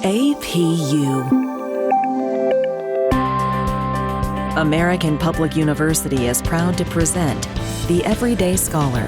APU. American Public University is proud to present The Everyday Scholar.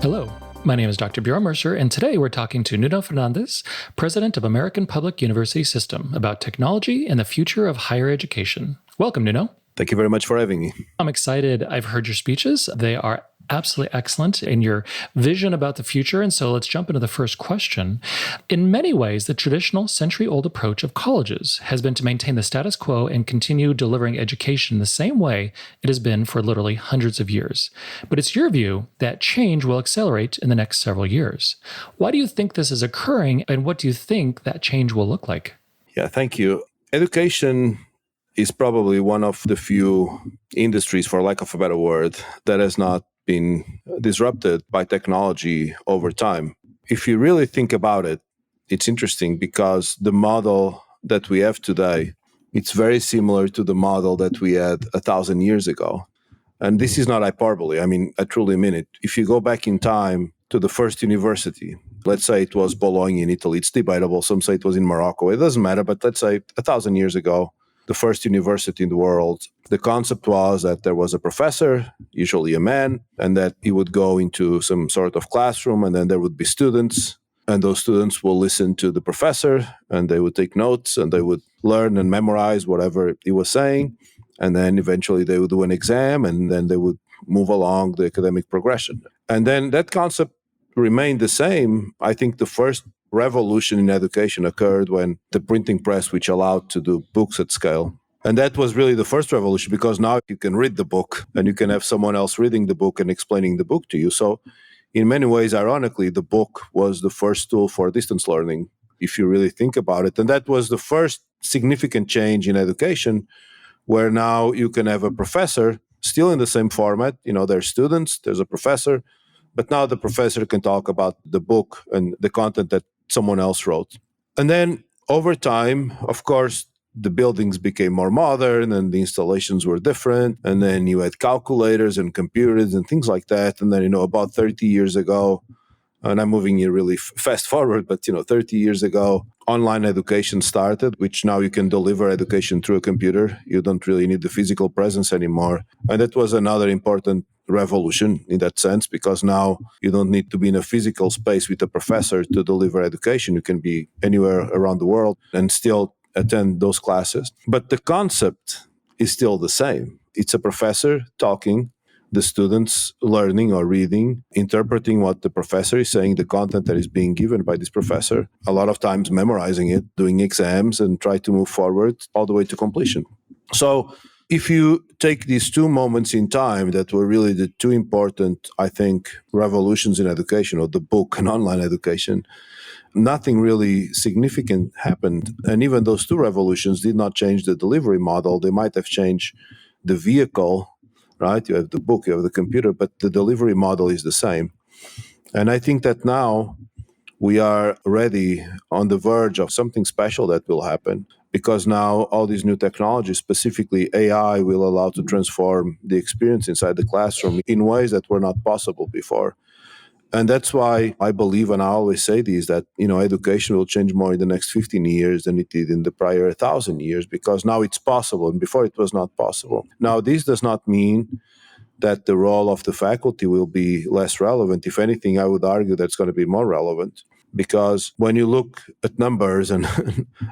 Hello, my name is Dr. Bjorn Mercer, and today we're talking to Nuno Fernandes, President of American Public University System, about technology and the future of higher education. Welcome, Nuno. Thank you very much for having me. I'm excited. I've heard your speeches. They are absolutely excellent in your vision about the future. And so let's jump into the first question. In many ways, the traditional century-old approach of colleges has been to maintain the status quo and continue delivering education the same way it has been for literally hundreds of years. But it's your view that change will accelerate in the next several years. Why do you think this is occurring, and what do you think that change will look like? Yeah, thank you. Education is probably one of the few industries, for lack of a better word, that has not been disrupted by technology over time. If you really think about it, it's interesting because the model that we have today, it's very similar to the model that we had 1,000 years ago. And this is not hyperbole. I mean, I truly mean it. If you go back in time to the first university, let's say it was Bologna in Italy, it's debatable. Some say it was in Morocco. It doesn't matter, but let's say 1,000 years ago, the first university in the world, the concept was that there was a professor, usually a man, and that he would go into some sort of classroom, and then there would be students, and those students will listen to the professor, and they would take notes, and they would learn and memorize whatever he was saying, and then eventually they would do an exam, and then they would move along the academic progression. And then that concept remained the same. I think the first revolution in education occurred when the printing press, which allowed to do books at scale. And that was really the first revolution, because now you can read the book and you can have someone else reading the book and explaining the book to you. So in many ways, ironically, the book was the first tool for distance learning, if you really think about it. And that was the first significant change in education, where now you can have a professor still in the same format. You know, there's students, there's a professor, but now the professor can talk about the book and the content that someone else wrote. And then over time, of course, the buildings became more modern and the installations were different. And then you had calculators and computers and things like that. And then, about 30 years ago, and I'm moving here really fast forward, but, 30 years ago, online education started, which now you can deliver education through a computer. You don't really need the physical presence anymore. And that was another important revolution in that sense, because now you don't need to be in a physical space with a professor to deliver education. You can be anywhere around the world and still attend those classes. But the concept is still the same. It's a professor talking, the students learning or reading, interpreting what the professor is saying, the content that is being given by this professor, a lot of times memorizing it, doing exams, and try to move forward all the way to completion. So if you take these two moments in time that were really the two important, I think, revolutions in education, or the book and online education, nothing really significant happened. And even those two revolutions did not change the delivery model. They might have changed the vehicle, right? You have the book, you have the computer, but the delivery model is the same. And I think that now we are ready on the verge of something special that will happen, because now all these new technologies, specifically AI, will allow to transform the experience inside the classroom in ways that were not possible before. And that's why I believe, and I always say this, that education will change more in the next 15 years than it did in the prior 1,000 years, because now it's possible, and before it was not possible. Now, this does not mean that the role of the faculty will be less relevant. If anything, I would argue that's going to be more relevant. Because when you look at numbers, and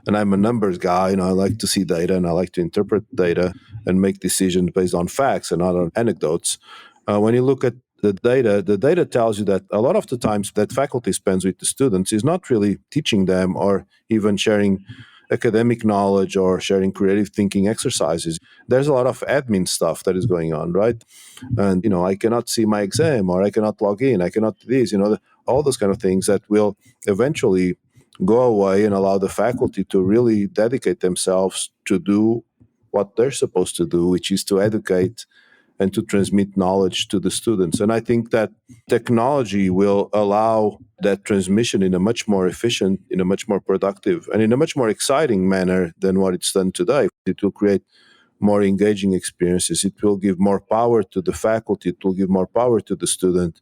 I'm a numbers guy, I like to see data and I like to interpret data and make decisions based on facts and not on anecdotes. When you look at the data tells you that a lot of the times that faculty spends with the students is not really teaching them or even sharing academic knowledge or sharing creative thinking exercises. There's a lot of admin stuff that is going on, right? And, I cannot see my exam, or I cannot log in, I cannot do this, all those kind of things that will eventually go away and allow the faculty to really dedicate themselves to do what they're supposed to do, which is to educate and to transmit knowledge to the students. And I think that technology will allow that transmission in a much more efficient, in a much more productive, and in a much more exciting manner than what it's done today. It will create more engaging experiences. It will give more power to the faculty. It will give more power to the student.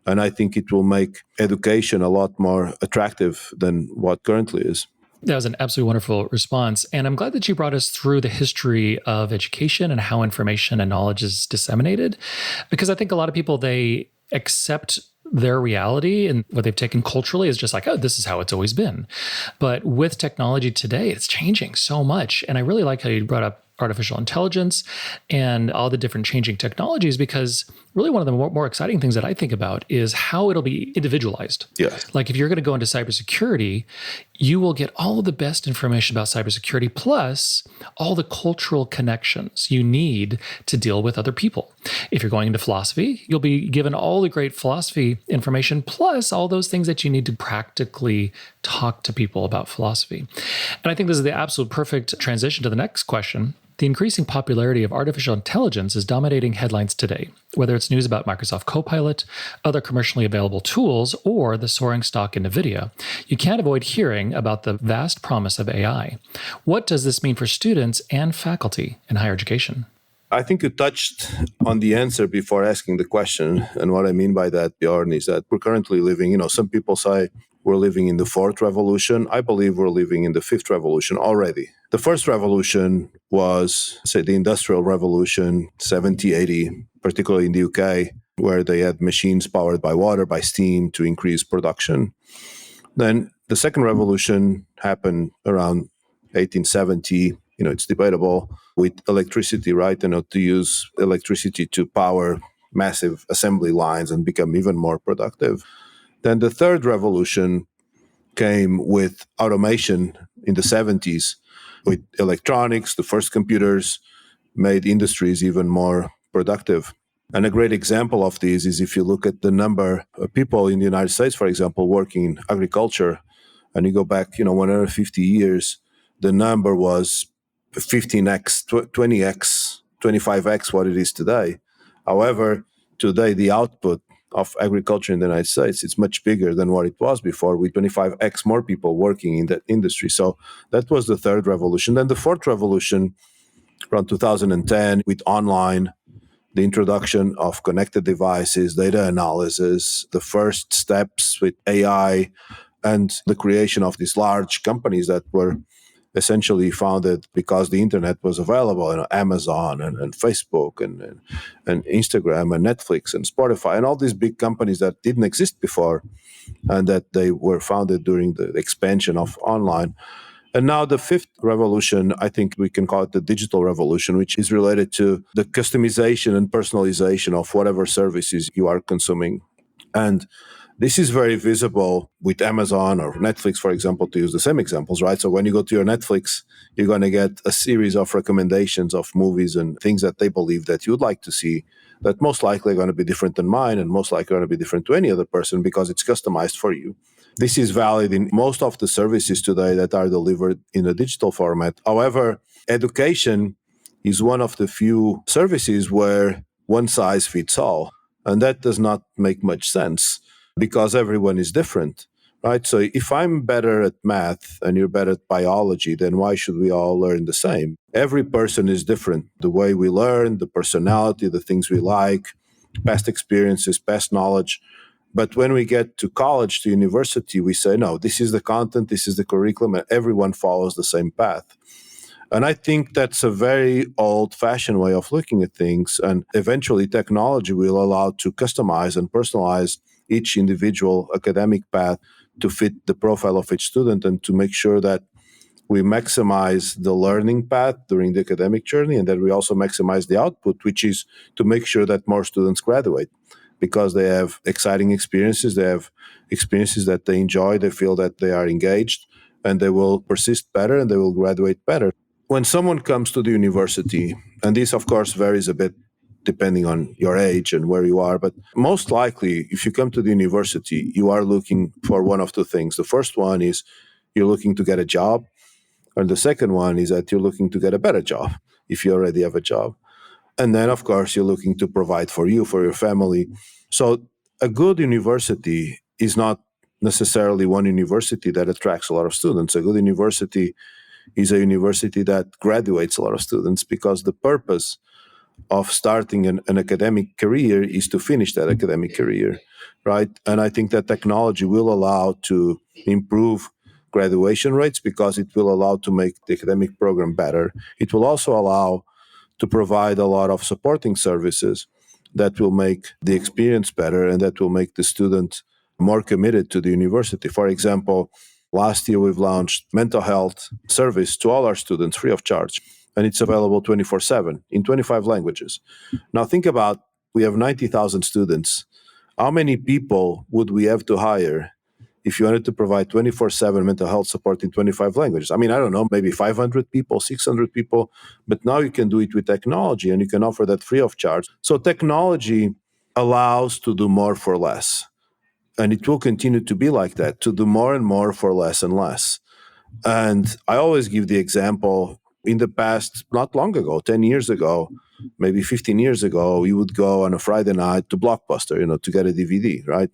And I think it will make education a lot more attractive than what currently is. That was an absolutely wonderful response. And I'm glad that you brought us through the history of education and how information and knowledge is disseminated. Because I think a lot of people, they accept their reality and what they've taken culturally is just like, oh, this is how it's always been. But with technology today, it's changing so much. And I really like how you brought up artificial intelligence and all the different changing technologies, because really one of the more exciting things that I think about is how it'll be individualized. Yes. Like if you're going to go into cybersecurity, you will get all of the best information about cybersecurity, plus all the cultural connections you need to deal with other people. If you're going into philosophy, you'll be given all the great philosophy information, plus all those things that you need to practically talk to people about philosophy. And I think this is the absolute perfect transition to the next question. The increasing popularity of artificial intelligence is dominating headlines today, whether it's news about Microsoft Copilot, other commercially available tools, or the soaring stock in NVIDIA. You can't avoid hearing about the vast promise of AI. What does this mean for students and faculty in higher education? I think you touched on the answer before asking the question. And what I mean by that, Bjorn, is that we're currently living, some people say we're living in the fourth revolution. I believe we're living in the fifth revolution already. The first revolution was, say, the Industrial Revolution, 70, 80, particularly in the UK, where they had machines powered by water, by steam to increase production. Then the second revolution happened around 1870. It's debatable with electricity, right? To use electricity to power massive assembly lines and become even more productive. Then the third revolution came with automation in the 70s, with electronics. The first computers made industries even more productive. And a great example of this is if you look at the number of people in the United States, for example, working in agriculture, and you go back, 150 years, the number was 15x, 20x, 25x what it is today. However, today the output of agriculture in the United States is much bigger than what it was before, with 25x more people working in that industry. So that was the third revolution. Then the fourth revolution, around 2010, with online, the introduction of connected devices, data analysis, the first steps with AI, and the creation of these large companies that were essentially founded because the internet was available, Amazon and Facebook and Instagram and Netflix and Spotify and all these big companies that didn't exist before, and that they were founded during the expansion of online. And now the fifth revolution, I think we can call it the digital revolution, which is related to the customization and personalization of whatever services you are consuming. And this is very visible with Amazon or Netflix, for example, to use the same examples, right? So when you go to your Netflix, you're going to get a series of recommendations of movies and things that they believe that you'd like to see that most likely are going to be different than mine and most likely are going to be different to any other person because it's customized for you. This is valid in most of the services today that are delivered in a digital format. However, education is one of the few services where one size fits all. And that does not make much sense because everyone is different, right? So if I'm better at math and you're better at biology, then why should we all learn the same? Every person is different. The way we learn, the personality, the things we like, past experiences, past knowledge. But when we get to college, to university, we say, no, this is the content, this is the curriculum, and everyone follows the same path. And I think that's a very old-fashioned way of looking at things. And eventually, technology will allow to customize and personalize each individual academic path to fit the profile of each student and to make sure that we maximize the learning path during the academic journey and that we also maximize the output, which is to make sure that more students graduate because they have exciting experiences, they have experiences that they enjoy, they feel that they are engaged, and they will persist better and they will graduate better. When someone comes to the university, and this of course varies a bit depending on your age and where you are, but most likely if you come to the university, you are looking for one of two things. The first one is you're looking to get a job, and the second one is that you're looking to get a better job if you already have a job. And then of course you're looking to provide for you, for your family. So a good university is not necessarily one university that attracts a lot of students. A good university is a university that graduates a lot of students because the purpose of starting an academic career is to finish that academic career, right? And I think that technology will allow to improve graduation rates because it will allow to make the academic program better. It will also allow to provide a lot of supporting services that will make the experience better and that will make the student more committed to the university. For example, last year we've launched mental health service to all our students free of charge, and it's available 24/7 in 25 languages. Now think about, we have 90,000 students. How many people would we have to hire if you wanted to provide 24/7 mental health support in 25 languages? I mean, I don't know, maybe 500 people, 600 people, but now you can do it with technology and you can offer that free of charge. So technology allows to do more for less. And it will continue to be like that, to do more and more for less and less. And I always give the example, in the past, not long ago, 10 years ago, maybe 15 years ago, you would go on a Friday night to Blockbuster, to get a DVD, right?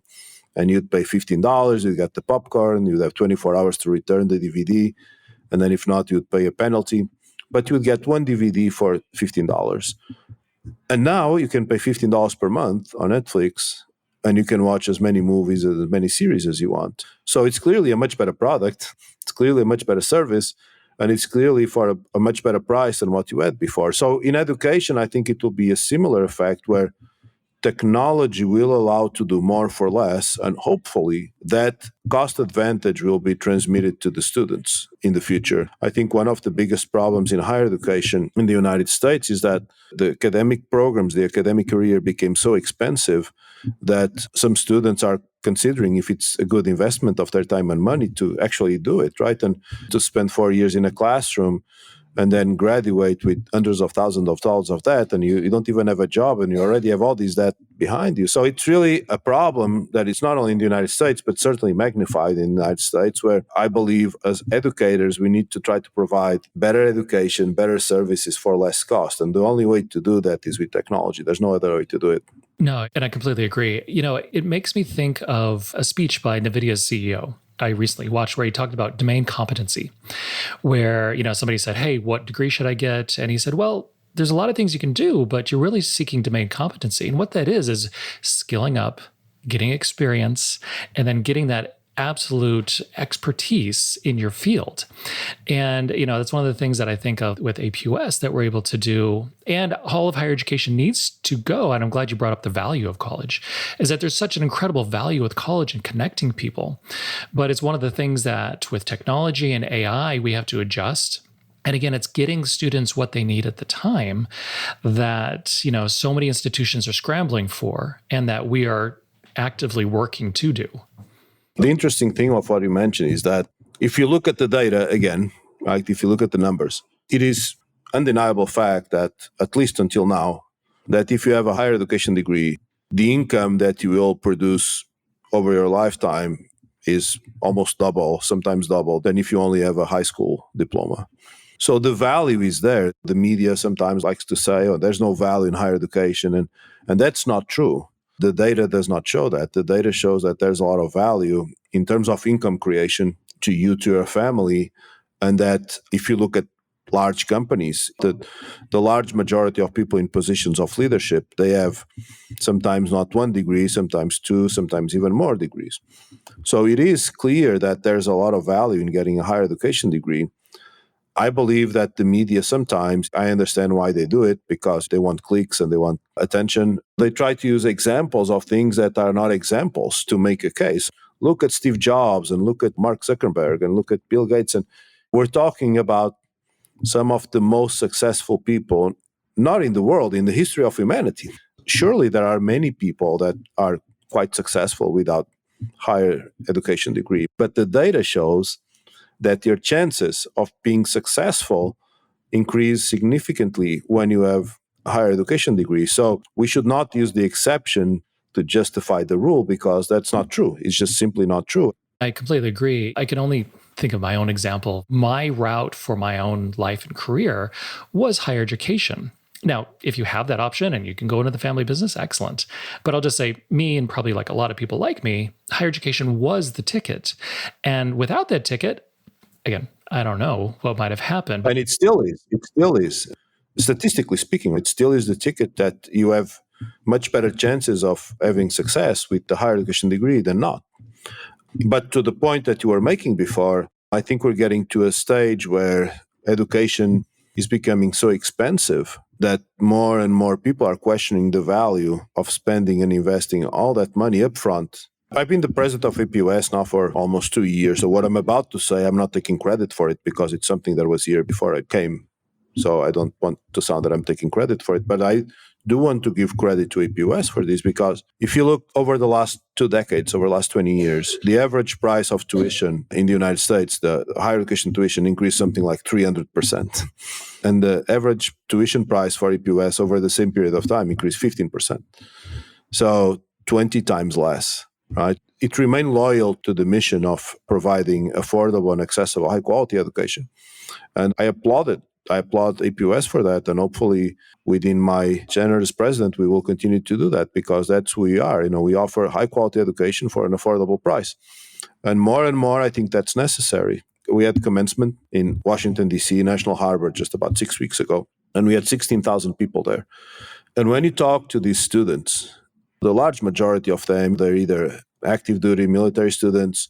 And you'd pay $15, you'd get the popcorn, you'd have 24 hours to return the DVD. And then if not, you'd pay a penalty. But you'd get one DVD for $15. And now you can pay $15 per month on Netflix, and you can watch as many movies, as many series as you want. So it's clearly a much better product. It's clearly a much better service. And it's clearly for a much better price than what you had before. So in education, I think it will be a similar effect where technology will allow to do more for less, and hopefully that cost advantage will be transmitted to the students in the future. I think one of the biggest problems in higher education in the United States is that the academic programs, the academic career became so expensive that some students are considering if it's a good investment of their time and money to actually do it, right? And to spend 4 years in a classroom and then graduate with hundreds of thousands of dollars of debt, and you don't even have a job, and you already have all these debt behind you. So it's really a problem that is not only in the United States, but certainly magnified in the United States, where I believe as educators, we need to try to provide better education, better services for less cost. And the only way to do that is with technology. There's no other way to do it. No, and I completely agree. It makes me think of a speech by NVIDIA's CEO. I recently watched where he talked about domain competency, where, somebody said, hey, what degree should I get? And he said, well, there's a lot of things you can do, but you're really seeking domain competency. And what that is skilling up, getting experience, and then getting that absolute expertise in your field. And, that's one of the things that I think of with APUS that we're able to do, and all of higher education needs to go, and I'm glad you brought up the value of college, is that there's such an incredible value with college and connecting people. But it's one of the things that with technology and AI, we have to adjust. And again, it's getting students what they need at the time that, so many institutions are scrambling for, and that we are actively working to do. The interesting thing of what you mentioned is that if you look at the data again, right, if you look at the numbers, it is undeniable fact that, at least until now, that if you have a higher education degree, the income that you will produce over your lifetime is almost double, sometimes double, than if you only have a high school diploma. So the value is there. The media sometimes likes to say, oh, there's no value in higher education. And that's not true. The data does not show that. The data shows that there's a lot of value in terms of income creation to you, to your family. And that if you look at large companies, the large majority of people in positions of leadership, they have sometimes not one degree, sometimes two, sometimes even more degrees. So it is clear that there's a lot of value in getting a higher education degree. I believe that the media sometimes, I understand why they do it, because they want clicks and they want attention. They try to use examples of things that are not examples to make a case. Look at Steve Jobs and look at Mark Zuckerberg and look at Bill Gates. And we're talking about some of the most successful people, not in the world, in the history of humanity. Surely there are many people that are quite successful without higher education degree. But the data shows that your chances of being successful increase significantly when you have a higher education degree. So we should not use the exception to justify the rule, because that's not true. It's just simply not true. I completely agree. I can only think of my own example. My route for my own life and career was higher education. Now, if you have that option and you can go into the family business, excellent. But I'll just say, me and probably like a lot of people like me, higher education was the ticket. And without that ticket, again, I don't know what might have happened. And it still is. It still is. statistically speaking, it still is the ticket that you have much better chances of having success with the higher education degree than not. But to the point that you were making before, I think we're getting to a stage where education is becoming so expensive that more and more people are questioning the value of spending and investing all that money up front. I've been the president of EP113 now for almost 2 years. So what I'm about to say, I'm not taking credit for it because it's something that was here before I came. So I don't want to sound that I'm taking credit for it, but I do want to give credit to EP113 for this, because if you look over the last 2 decades, over the last 20 years, the average price of tuition in the United States, the higher education tuition, increased something like 300%. And the average tuition price for EP113 over the same period of time increased 15%. So 20 times less, right? It remained loyal to the mission of providing affordable and accessible, high-quality education. And I applaud EP113 for that, and hopefully within my tenure as president, we will continue to do that, because that's who we are. We offer high quality education for an affordable price. And more, I think that's necessary. We had commencement in Washington, D.C., National Harbor, just about 6 weeks ago, and we had 16,000 people there. And when you talk to these students, the large majority of them, they're either active duty military students,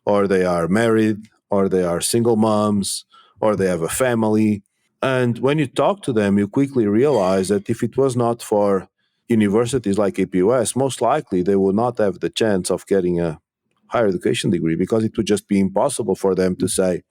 or they are married, or they are single moms, or they have a family. And when you talk to them, you quickly realize that if it was not for universities like EP113, most likely they would not have the chance of getting a higher education degree, because it would just be impossible for them to say,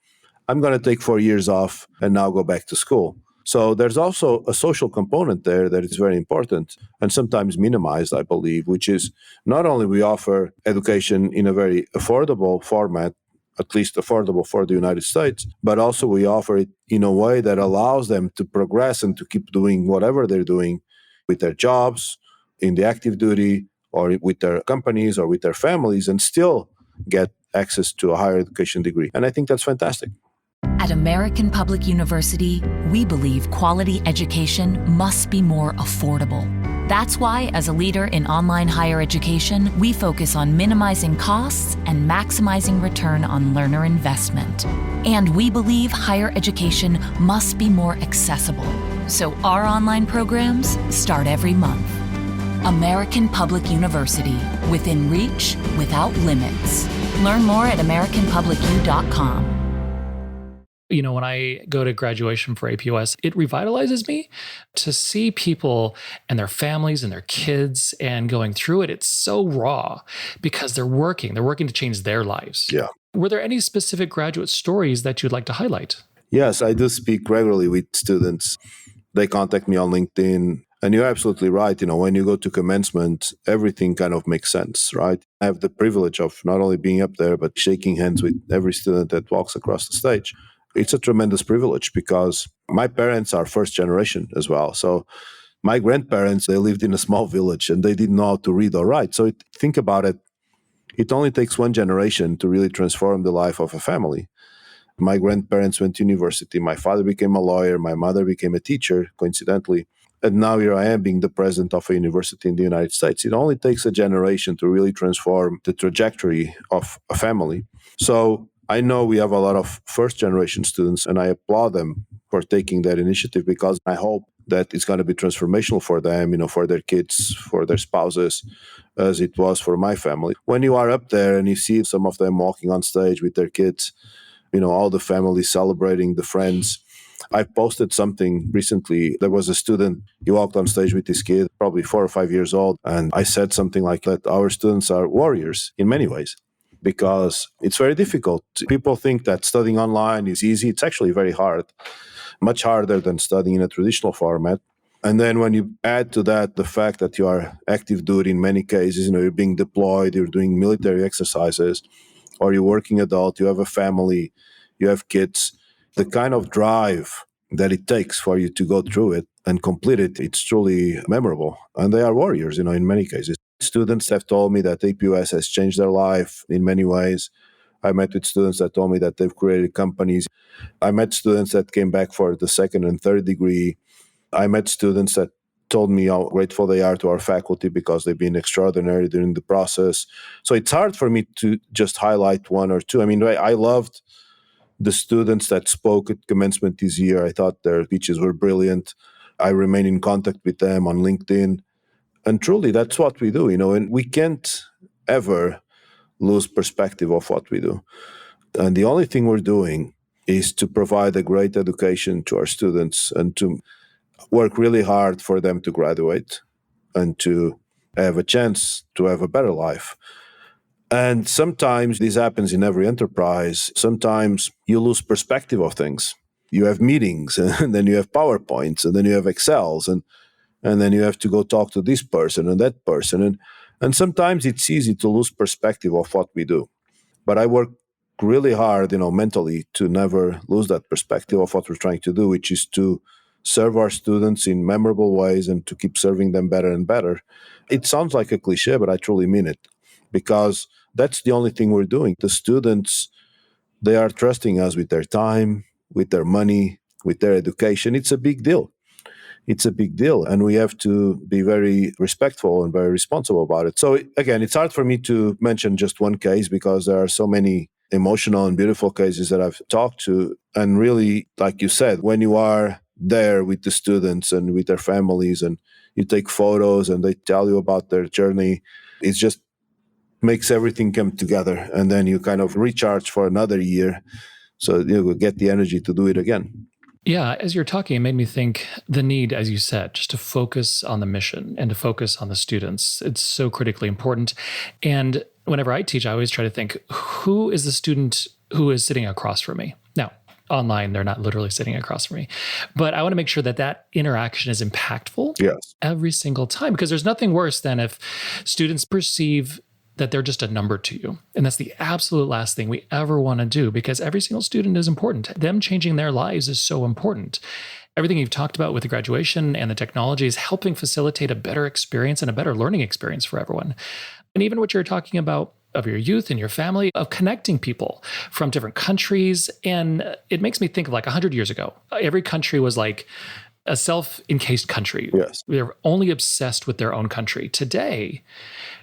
I'm going to take 4 years off and now go back to school. So there's also a social component there that is very important and sometimes minimized, I believe, which is not only we offer education in a very affordable format, at least affordable for the United States, but also we offer it in a way that allows them to progress and to keep doing whatever they're doing with their jobs, in the active duty, or with their companies or with their families, and still get access to a higher education degree. And I think that's fantastic. At American Public University, we believe quality education must be more affordable. That's why, as a leader in online higher education, we focus on minimizing costs and maximizing return on learner investment. And we believe higher education must be more accessible. So our online programs start every month. American Public University, within reach, without limits. Learn more at americanpublicu.com. When I go to graduation for AP-US, it revitalizes me to see people and their families and their kids and going through it. It's so raw because they're working to change their lives. Yeah. Were there any specific graduate stories that you'd like to highlight? Yes, I do speak regularly with students. They contact me on LinkedIn. And you're absolutely right. When you go to commencement, everything kind of makes sense, right? I have the privilege of not only being up there, but shaking hands with every student that walks across the stage. It's a tremendous privilege because my parents are first generation as well. So my grandparents, they lived in a small village and they didn't know how to read or write. So think about it. It only takes one generation to really transform the life of a family. My grandparents went to university. My father became a lawyer. My mother became a teacher, coincidentally. And now here I am being the president of a university in the United States. It only takes a generation to really transform the trajectory of a family. So I know we have a lot of first-generation students, and I applaud them for taking that initiative because I hope that it's going to be transformational for them, for their kids, for their spouses, as it was for my family. When you are up there and you see some of them walking on stage with their kids, all the family celebrating, the friends. I posted something recently. There was a student, he walked on stage with his kid, probably 4 or 5 years old, and I said something like that. Our students are warriors in many ways, because it's very difficult. People think that studying online is easy. It's actually very hard, much harder than studying in a traditional format. And then when you add to that the fact that you are active duty in many cases, you're being deployed, you're doing military exercises, or you're working adult, you have a family, you have kids, the kind of drive that it takes for you to go through it and complete it, it's truly memorable. And they are warriors, in many cases. Students have told me that AP-US has changed their life in many ways. I met with students that told me that they've created companies. I met students that came back for the second and third degree. I met students that told me how grateful they are to our faculty because they've been extraordinary during the process. So it's hard for me to just highlight one or two. I mean, I loved The students that spoke at commencement this year, I thought their speeches were brilliant. I remain in contact with them on LinkedIn. And truly, that's what we do, and we can't ever lose perspective of what we do. And the only thing we're doing is to provide a great education to our students and to work really hard for them to graduate and to have a chance to have a better life. And sometimes this happens in every enterprise. Sometimes you lose perspective of things. You have meetings, and then you have PowerPoints, and then you have Excels, and then you have to go talk to this person and that person. And sometimes it's easy to lose perspective of what we do. But I work really hard, mentally to never lose that perspective of what we're trying to do, which is to serve our students in memorable ways and to keep serving them better and better. It sounds like a cliche, but I truly mean it, because that's the only thing we're doing. The students, they are trusting us with their time, with their money, with their education. It's a big deal. It's a big deal, and we have to be very respectful and very responsible about it. So again, it's hard for me to mention just one case because there are so many emotional and beautiful cases that I've talked to. And really, like you said, when you are there with the students and with their families and you take photos and they tell you about their journey, it just makes everything come together. And then you kind of recharge for another year so you get the energy to do it again. Yeah, as you're talking, it made me think the need, as you said, just to focus on the mission and to focus on the students. It's so critically important. And whenever I teach, I always try to think, who is the student who is sitting across from me? Now, online, they're not literally sitting across from me. But I want to make sure that that interaction is impactful every single time, because there's nothing worse than if students perceive that they're just a number to you. And that's the absolute last thing we ever want to do, because every single student is important. Them changing their lives is so important. Everything you've talked about with the graduation and the technology is helping facilitate a better experience and a better learning experience for everyone. And even what you're talking about of your youth and your family, of connecting people from different countries. And it makes me think of like 100 years ago. Every country was like a self-encased country. Yes. They're only obsessed with their own country. Today,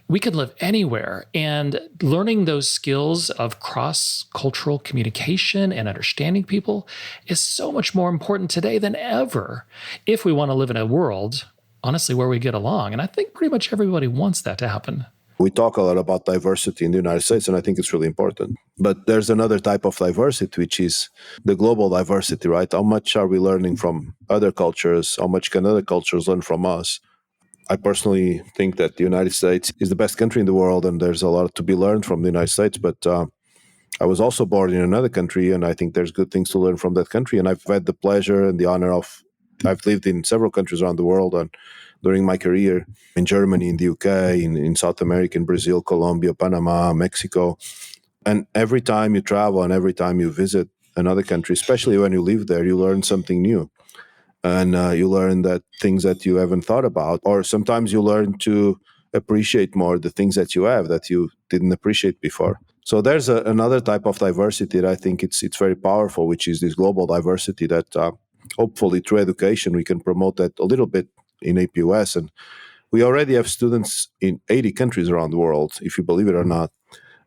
we can live anywhere, and learning those skills of cross-cultural communication and understanding people is so much more important today than ever if we want to live in a world, honestly, where we get along. And I think pretty much everybody wants that to happen. We talk a lot about diversity in the United States, and I think it's really important. But there's another type of diversity, which is the global diversity, right? How much are we learning from other cultures? How much can other cultures learn from us? I personally think that the United States is the best country in the world, and there's a lot to be learned from the United States. But I was also born in another country, and I think there's good things to learn from that country. And I've had the pleasure and the honor of, I've lived in several countries around the world and during my career, in Germany, in the UK, in South America, in Brazil, Colombia, Panama, Mexico. And every time you travel and every time you visit another country, especially when you live there, you learn something new. And you learn that things that you haven't thought about, or sometimes you learn to appreciate more the things that you have that you didn't appreciate before. So there's another type of diversity that I think it's very powerful, which is this global diversity that hopefully through education we can promote that a little bit in APUS. And we already have students in 80 countries around the world, if you believe it or not.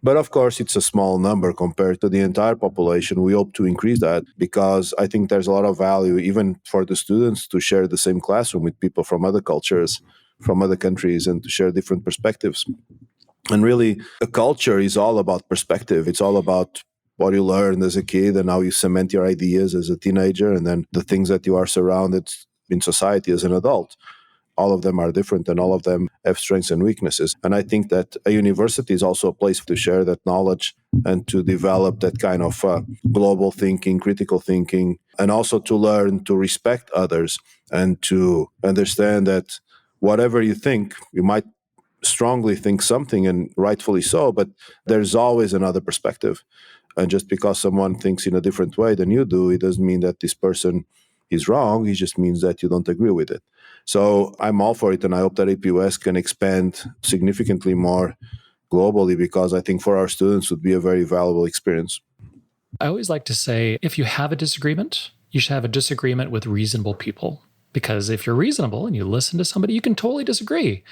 But of course, it's a small number compared to the entire population. We hope to increase that because I think there's a lot of value, even for the students, to share the same classroom with people from other cultures, from other countries, and to share different perspectives. And really, a culture is all about perspective. It's all about what you learned as a kid and how you cement your ideas as a teenager, and then the things that you are surrounded in society as an adult. All of them are different and all of them have strengths and weaknesses. And I think that a university is also a place to share that knowledge and to develop that kind of global thinking, critical thinking, and also to learn to respect others and to understand that whatever you think, you might strongly think something, and rightfully so, but there's always another perspective. And just because someone thinks in a different way than you do, it doesn't mean that this person is wrong. It just means that you don't agree with it. So I'm all for it, and I hope that APUS can expand significantly more globally, because I think for our students it would be a very valuable experience. I always like to say, if you have a disagreement, you should have a disagreement with reasonable people. Because if you're reasonable and you listen to somebody, you can totally disagree,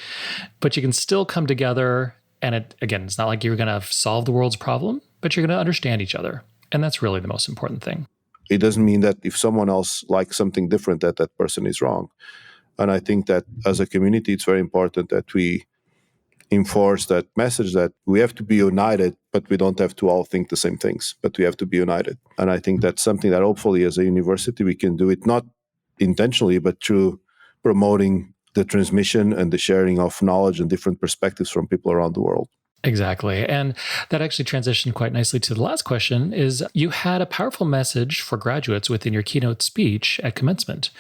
but you can still come together. And again, it's not like you're going to solve the world's problem, but you're going to understand each other. And that's really the most important thing. It doesn't mean that if someone else likes something different, that that person is wrong. And I think that as a community, it's very important that we enforce that message that we have to be united, but we don't have to all think the same things, but we have to be united. And I think that's something that hopefully as a university, we can do it not intentionally, but through promoting the transmission and the sharing of knowledge and different perspectives from people around the world. Exactly. And that actually transitioned quite nicely to the last question is you had a powerful message for graduates within your keynote speech at commencement.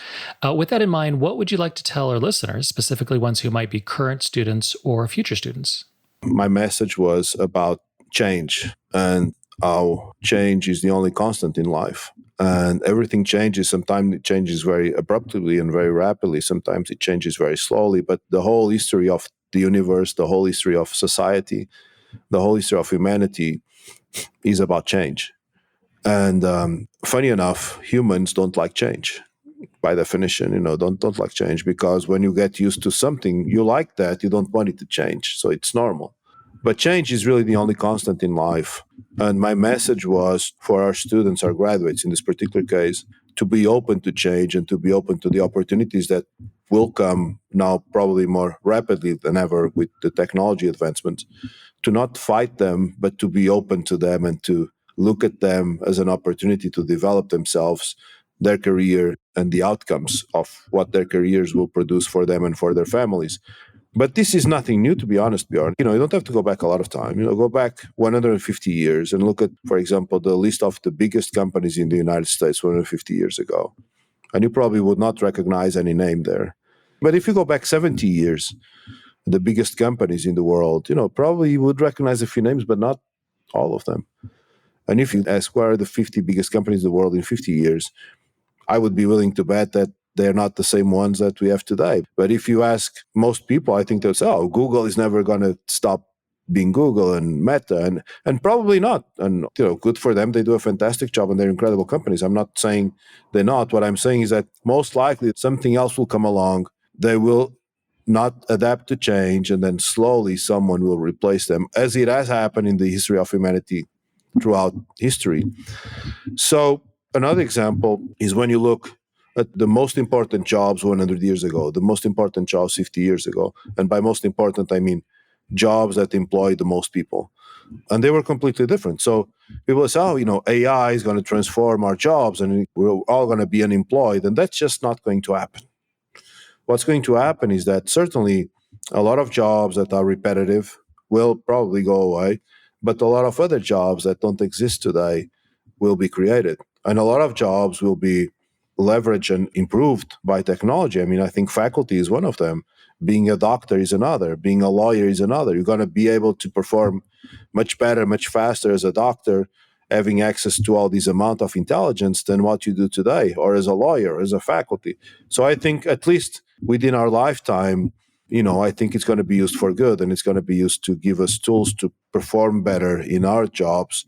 With that in mind, what would you like to tell our listeners, specifically ones who might be current students or future students? My message was about change and how change is the only constant in life. And everything changes. Sometimes it changes very abruptly and very rapidly. Sometimes it changes very slowly. But the whole history of the universe, the whole history of society, the whole history of humanity is about change. And funny enough, humans don't like change. By definition, don't like change, because when you get used to something, you like that, you don't want it to change. So it's normal. But change is really the only constant in life. And my message was for our students, our graduates in this particular case, to be open to change and to be open to the opportunities that will come now probably more rapidly than ever with the technology advancements, to not fight them, but to be open to them and to look at them as an opportunity to develop themselves, their career, and the outcomes of what their careers will produce for them and for their families. But this is nothing new, to be honest, Bjorn. You don't have to go back a lot of time. Go back 150 years and look at, for example, the list of the biggest companies in the United States 150 years ago. And you probably would not recognize any name there. But if you go back 70 years, the biggest companies in the world, probably you would recognize a few names, but not all of them. And if you ask what are the 50 biggest companies in the world in 50 years, I would be willing to bet that they're not the same ones that we have today. But if you ask most people, I think they'll say, oh, Google is never going to stop being Google and Meta, and probably not. And, good for them. They do a fantastic job and they're incredible companies. I'm not saying they're not. What I'm saying is that most likely something else will come along. They will not adapt to change, and then slowly someone will replace them, as it has happened in the history of humanity throughout history. So another example is when you look at the most important jobs 100 years ago, the most important jobs 50 years ago. And by most important, I mean jobs that employ the most people. And they were completely different. So people say, AI is going to transform our jobs and we're all going to be unemployed. And that's just not going to happen. What's going to happen is that certainly a lot of jobs that are repetitive will probably go away, but a lot of other jobs that don't exist today will be created. And a lot of jobs will be leveraged and improved by technology. I mean, I think faculty is one of them. Being a doctor is another. Being a lawyer is another. You're going to be able to perform much better, much faster as a doctor, having access to all this amount of intelligence than what you do today, or as a lawyer, as a faculty. So I think at least within our lifetime, I think it's going to be used for good, and it's going to be used to give us tools to perform better in our jobs.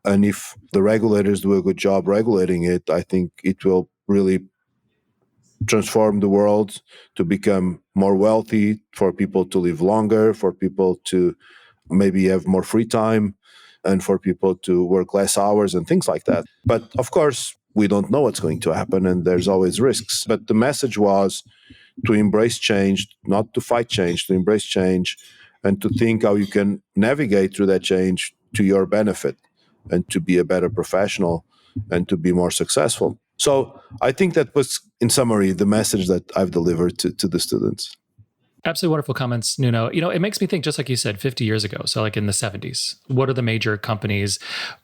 And if the regulators do a good job regulating it, I think it will really transform the world to become more wealthy, for people to live longer, for people to maybe have more free time, and for people to work less hours and things like that. But of course, we don't know what's going to happen, and there's always risks. But the message was to embrace change, not to fight change, to embrace change, and to think how you can navigate through that change to your benefit, and to be a better professional and to be more successful. So I think that was, in summary, the message that I've delivered to the students. Absolutely wonderful comments, Nuno. It makes me think, just like you said, 50 years ago, so like in the 70s, what are the major companies,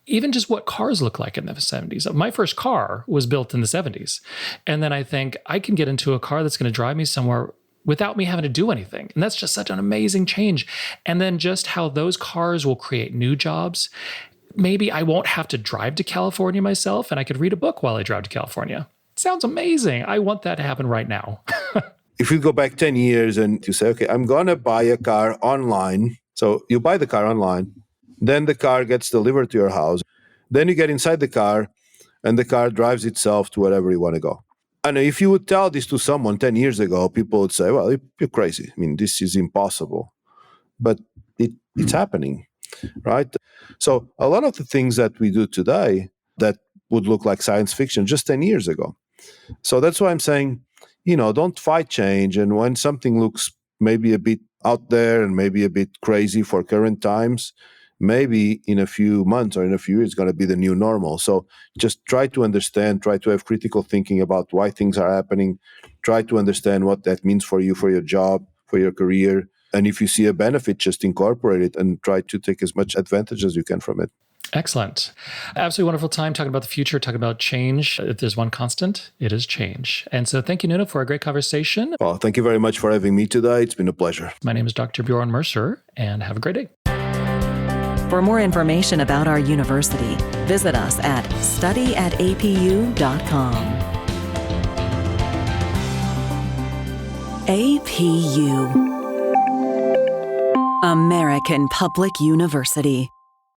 even just what cars look like in the 70s? My first car was built in the 70s. And then I think I can get into a car that's going to drive me somewhere without me having to do anything. And that's just such an amazing change. And then just how those cars will create new jobs. Maybe I won't have to drive to California myself, and I could read a book while I drive to California. Sounds amazing. I want that to happen right now. If you go back 10 years and you say, okay, I'm going to buy a car online. So you buy the car online, then the car gets delivered to your house. Then you get inside the car and the car drives itself to wherever you want to go. And if you would tell this to someone 10 years ago, people would say, well, you're crazy. I mean, this is impossible. But it's happening, right? So a lot of the things that we do today that would look like science fiction just 10 years ago. So that's why I'm saying, don't fight change. And when something looks maybe a bit out there and maybe a bit crazy for current times, maybe in a few months or in a few years, it's going to be the new normal. So just try to understand, try to have critical thinking about why things are happening, try to understand what that means for you, for your job, for your career. And if you see a benefit, just incorporate it and try to take as much advantage as you can from it. Excellent. Absolutely wonderful time talking about the future, talking about change. If there's one constant, it is change. And so thank you, Nuno, for a great conversation. Well, thank you very much for having me today. It's been a pleasure. My name is Dr. Bjorn Mercer, and have a great day. For more information about our university, visit us at studyatapu.com. APU, American Public University.